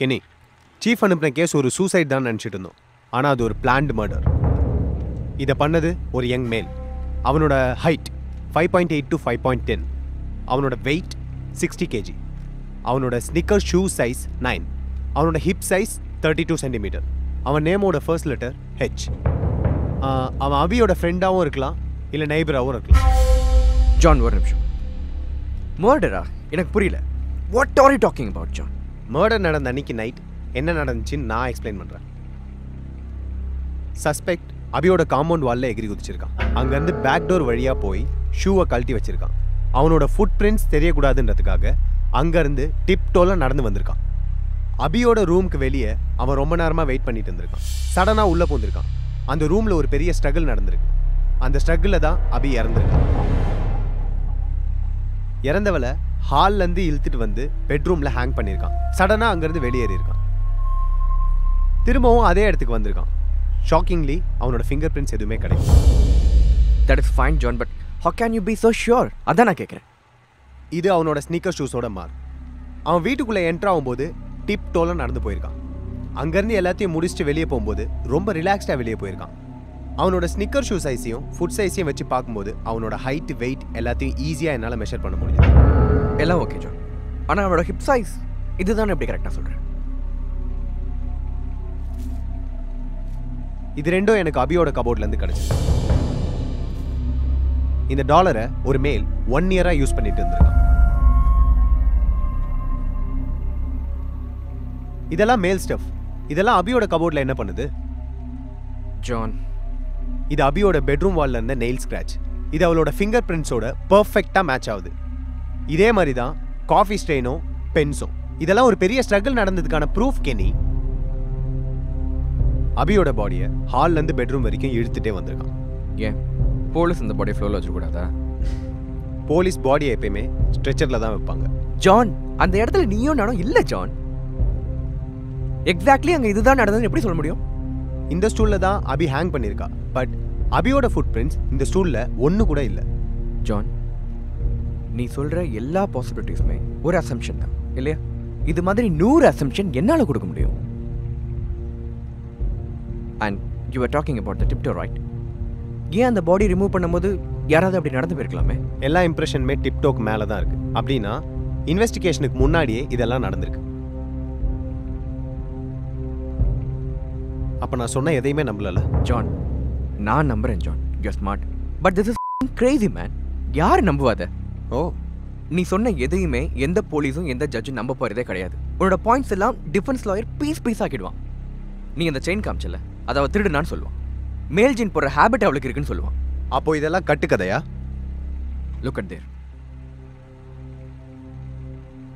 Keni, chief அனுப்பின case ஒரு suicide தான் நினச்சிட்டு இருந்தோம். ஆனால் அது ஒரு பிளான்டு மர்டர். இதை பண்ணது ஒரு யங் மேல். அவனோட ஹைட் 5.8 to 5.10. அவனோட வெயிட் 60 kg. அவனோட ஸ்னிக்கர் ஷூ சைஸ் 9. அவனோட ஹிப் சைஸ் 32 சென்டிமீட்டர். அவன் நேமோட ஃபர்ஸ்ட் லெட்டர் ஹெச். அவன் அபியோட ஃப்ரெண்டாகவும் இருக்கலாம், இல்லை நெய்பராகவும் இருக்கலாம். ஜான், ஒரு நிமிஷம். மர்டரா? எனக்கு புரியல. What are you talking about John? Murder நடந்த அன்னைக்கு நைட் என்ன நடந்துச்சுன்னு நான் எக்ஸ்பிளைன் பண்ணுறேன். சஸ்பெக்ட் அபியோட காம்பவுண்ட் வாலில் எகிரி குதிச்சிருக்கான். அங்கேருந்து பேக் டோர் வழியாக போய் ஷூவை கழட்டி வச்சிருக்கான். அவனோட ஃபுட் பிரிண்ட்ஸ் தெரியக்கூடாதுன்றதுக்காக அங்கேருந்து டிப்டோல நடந்து வந்திருக்கான். அபியோட ரூமுக்கு வெளியே அவன் ரொம்ப நேரமாக வெயிட் பண்ணிட்டு இருந்திருக்கான். சடனாக உள்ளே போந்திருக்கான். அந்த ரூமில் ஒரு பெரிய ஸ்ட்ரகிள் நடந்திருக்கு. அந்த ஸ்ட்ரகிளில் தான் அபி இறந்துருக்கான். இறந்தவளை ஹால்லேருந்து இழுத்துட்டு வந்து பெட்ரூமில் ஹேங் பண்ணியிருக்கான். சடனாக அங்கேருந்து வெளியேறி இருக்கான். திரும்பவும் அதே இடத்துக்கு வந்திருக்கான். ஷாக்கிங்லி அவனோட ஃபிங்கர் பிரிண்ட்ஸ் எதுவுமே கிடையாது. That is fine John, but how can you be so sure? அதான் நான் கேட்குறேன். இது அவனோட ஸ்னீக்கர் ஷூஸோட மார்க். அவன் வீட்டுக்குள்ளே என்ட்ரு ஆகும்போது டிப் டோல நடந்து போயிருக்கான். அங்கேருந்து எல்லாத்தையும் முடிச்சுட்டு வெளியே போகும்போது ரொம்ப ரிலாக்ஸ்டாக வெளியே போயிருக்கான். அவனோட ஸ்னிக்கர் ஷூ சைஸையும் ஃபுட் சைஸையும் வச்சு பார்க்கும்போது அவனோட ஹைட், வெயிட் எல்லாத்தையும் ஈஸியாக என்னால் மெஷர் பண்ண முடியும். எல்லாம் ஓகே ஜான், ஆனால் அவனோட ஹிப் சைஸ் இதுதான் எப்படி கரெக்டாக சொல்கிறேன்? இது ரெண்டும் எனக்கு அபியோட கபோர்ட்லேருந்து கிடச்சிது. இந்த டாலரை ஒரு மேல் 1 இயராக யூஸ் பண்ணிட்டு இருந்திருக்கான். இதெல்லாம் மேல் ஸ்டஃப். இதெல்லாம் அபியோட கபோர்டில் என்ன பண்ணுது? ஜான், இது அபியோட பெட்ரூம் வால்ல இருந்த நெயில் ஸ்க்ராட்ச். இது அவளோட ஃபிங்கர் பிரிண்ட்ஸோட பர்ஃபெக்டாக மேட்ச் ஆகுது. இதே மாதிரி தான் காஃபி ஸ்ட்ரெயினும் பென்ஸும். இதெல்லாம் ஒரு பெரிய ஸ்ட்ரகிள் நடந்ததுக்கான ப்ரூஃப் கெனி. அபியோட பாடியை ஹால்லேருந்து பெட்ரூம் வரைக்கும் இழுத்துட்டே வந்திருக்கான். ஏன் போலீஸ் இந்த பாடி ஃப்ளோவில் வச்சுக்கூடாதா? போலீஸ் பாடியை எப்பயுமே ஸ்ட்ரெச்சரில் தான் வைப்பாங்க. ஜான், அந்த இடத்துல நீயும் நானும் இல்லை ஜான். எக்ஸாக்ட்லி அங்கே இதுதான் நடந்ததுன்னு எப்படி சொல்ல முடியும்? இந்த ஸ்டூலில் தான் அபி ஹேங் பண்ணியிருக்கா. பட் அபியோட ஃபுட் பிரிண்ட்ஸ் இந்த ஸ்டூலில் ஒன்று கூட இல்லை. ஜான், நீ சொல்கிற எல்லா பாசிபிலிட்டிஸுமே ஒரு அசம்ஷன் தான் இல்லையா? இது மாதிரி 100 அசம்ஷன் என்னால் கொடுக்க முடியும். And you are talking about the tiptoe, right? ஏன் அந்த பாடி ரிமூவ் பண்ணும்போது யாராவது அப்படி நடந்து போயிருக்கலாமே? எல்லா இம்ப்ரெஷனுமே டிப்டோக்கு மேலே தான் இருக்குது. அப்படின்னா இன்வெஸ்டிகேஷனுக்கு முன்னாடியே இதெல்லாம் நடந்திருக்கு. அப்போ நான் சொன்ன எதையுமே நம்பலல. ஜான், நான் நம்புறேன் John, you are smart. But this is Crazy man. யார் நம்புவாத? ஓ, நீ சொன்ன எதையுமே எந்த போலீஸும் எந்த ஜட்ஜும் நம்ப போறதே கிடையாது. உன்னோட பாயிண்ட்ஸ் எல்லாம் டிஃபென்ஸ் லாயர் பீஸ் ஆக்கிடுவான். நீ அந்த செயின் காமிச்சல, அதை அவள் திருடுனான்னு சொல்லுவான். மேல் ஜீன் போடுற ஹேபிட் அவளுக்கு இருக்குன்னு சொல்லுவான். அப்போ இதெல்லாம் கட்டுக்கதையா? Look at their.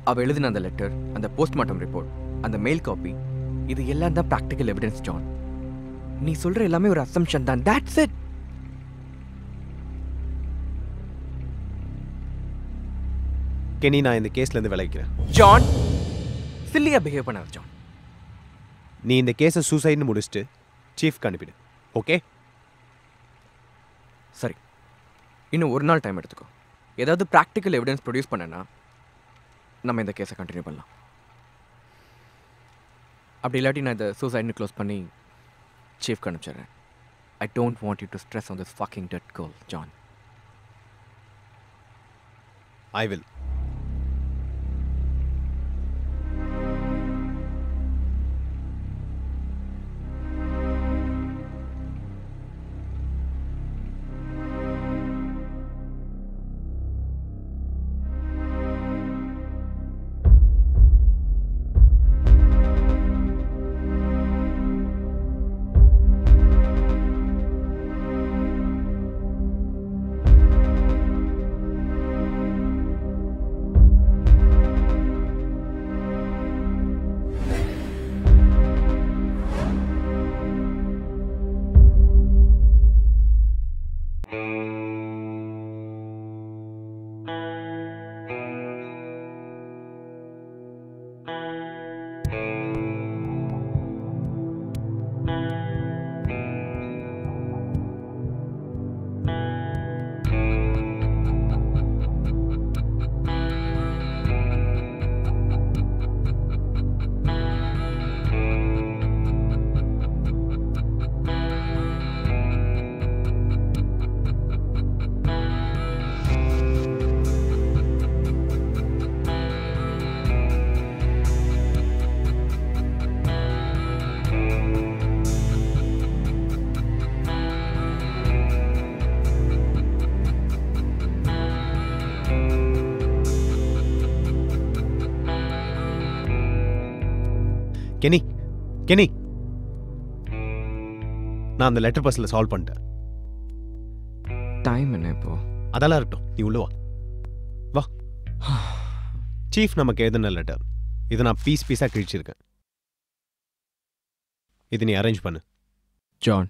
அவள் எழுதின அந்த லெட்டர், அந்த போஸ்ட்மார்ட்டம் ரிப்போர்ட், அந்த மெயில் காப்பி, இது எல்லாம் தான் ப்ராக்டிக்கல் எவிடன்ஸ் ஜான். நீ சொல்ற எல்லாமே ஒரு அசம்ஷன் தான். That's it. கெனி, நான் இந்த கேஸ்லேருந்து விலகிக்கிறேன். ஜான், சில்லியா பிஹேவ் பண்ணாத ஜான். நீ இந்த கேஸை சூசைட்னு முடிச்சுட்டு சீஃப்க்கு அனுப்பிடு. ஓகே? சரி, இன்னும் ஒரு நாள் டைம் எடுத்துக்கோ. ஏதாவது ப்ராக்டிக்கல் எவிடன்ஸ் ப்ரொடியூஸ் பண்ணனா நம்ம இந்த கேஸை கண்டினியூ பண்ணலாம். அப்படி இல்லாட்டி நான் இதை சூசைட்னு க்ளோஸ் பண்ணி சீஃப்க்கு அனுப்பிச்சிடுறேன். I don't want you to stress on this fucking dead girl John. I will. Kenny Kenny நான் அந்த லெட்டர் பஸ்ல சால்வ் பண்ணிட்டேன். டைம் என்ன இப்போ? அதெல்லாம் இருக்கட்டும், நீ உள்ள வா. வா. சீஃப் நமக்கு எழுதின லெட்டர். இதை நான் பீஸாக கிழிச்சிருக்கேன். இது நீ அரேஞ்ச் பண்ணு. John,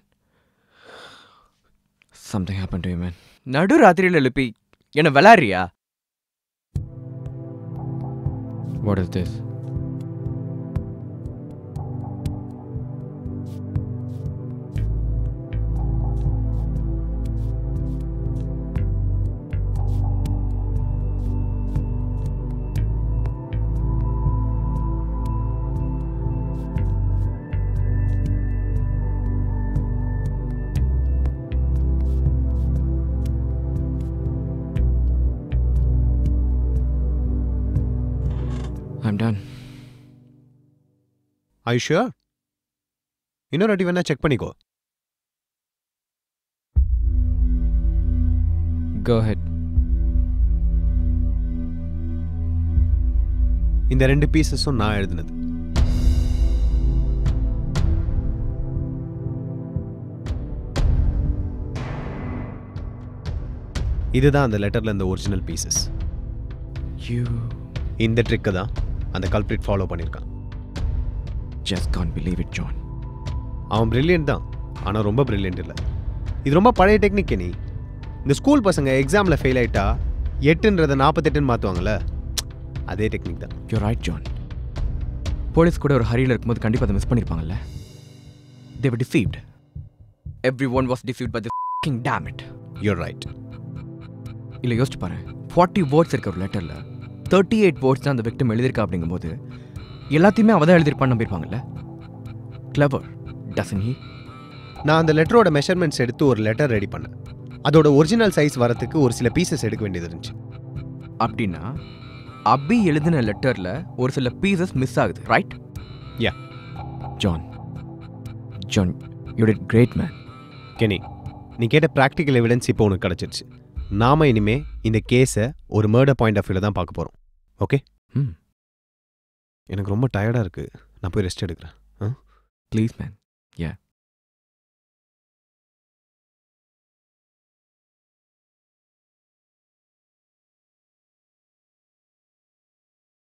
something happened to you, man. நடு ராத்திரியில் எழுப்பி என்ன விளாடுறியா? What is this? I'm done. Are you sure? இன்னொரு வாட்டி வேணா செக் பண்ணிக்கோ. Go ahead. இந்த 2 பீசஸும் நான் எழுதினது. இதுதான் அந்த லெட்டர்ல இந்த ஒரிஜினல் பீசஸ். You இந்த ட்ரிக்கை தான் அந்த கல்பிரிட் ஃபாலோ பண்ணியிருக்கான். just can't believe it, John. அவன் பிரில்லியன்ட் தான், ஆனால் ரொம்ப பிரில்லியன்ட் இல்லை. இது ரொம்ப பழைய டெக்னிக். நீ இந்த ஸ்கூல் பசங்க எக்ஸாமில் ஃபெயில் ஆகிட்டா 8ன்றதை 48ன்னு மாற்றுவாங்கள்ல, அதே டெக்னிக் தான். You're right, John. போலீஸ் கூட ஒரு ஹரியில் இருக்கும்போது கண்டிப்பாக அதை miss பண்ணியிருப்பாங்கல்ல. They were deceived. Everyone was deceived by the fucking damn it. You're right. இல்லை யோசிச்சு பாரு, 40 வேர்ட்ஸ் இருக்க ஒரு லெட்டரில் 38 வேர்ட்ஸ் தான் அந்த விக்டிம் எழுதியிருக்கா. அப்படிங்கும்போது எல்லாத்தையுமே அவள் தான் எழுதியிருப்பான்னு நம்பியிருப்பாங்கல்ல. Clever, doesn't he? நான் அந்த லெட்டரோட மெஷர்மெண்ட்ஸ் எடுத்து ஒரு லெட்டர் ரெடி பண்ணேன். அதோட ஒரிஜினல் சைஸ் வரத்துக்கு ஒரு சில பீசஸ் எடுக்க வேண்டியது இருந்துச்சு. அப்படின்னா அபி எழுதின லெட்டரில் ஒரு சில பீசஸ் மிஸ் ஆகுது, right? Yeah. John, you did great, man. Kenny, நீ கேட்ட ப்ராக்டிக்கல் எவிடன்ஸ் இப்போ உனக்கு கிடச்சிருச்சு. நாம இனிமே இந்த கேஸை ஒரு மர்டர் பாயிண்ட் ஆஃப் வியூவில் தான் பார்க்க போகிறோம். ஓகே? எனக்கு ரொம்ப டயர்டாக இருக்குது, நான் போய் ரெஸ்ட் எடுக்கிறேன். Please man. யா.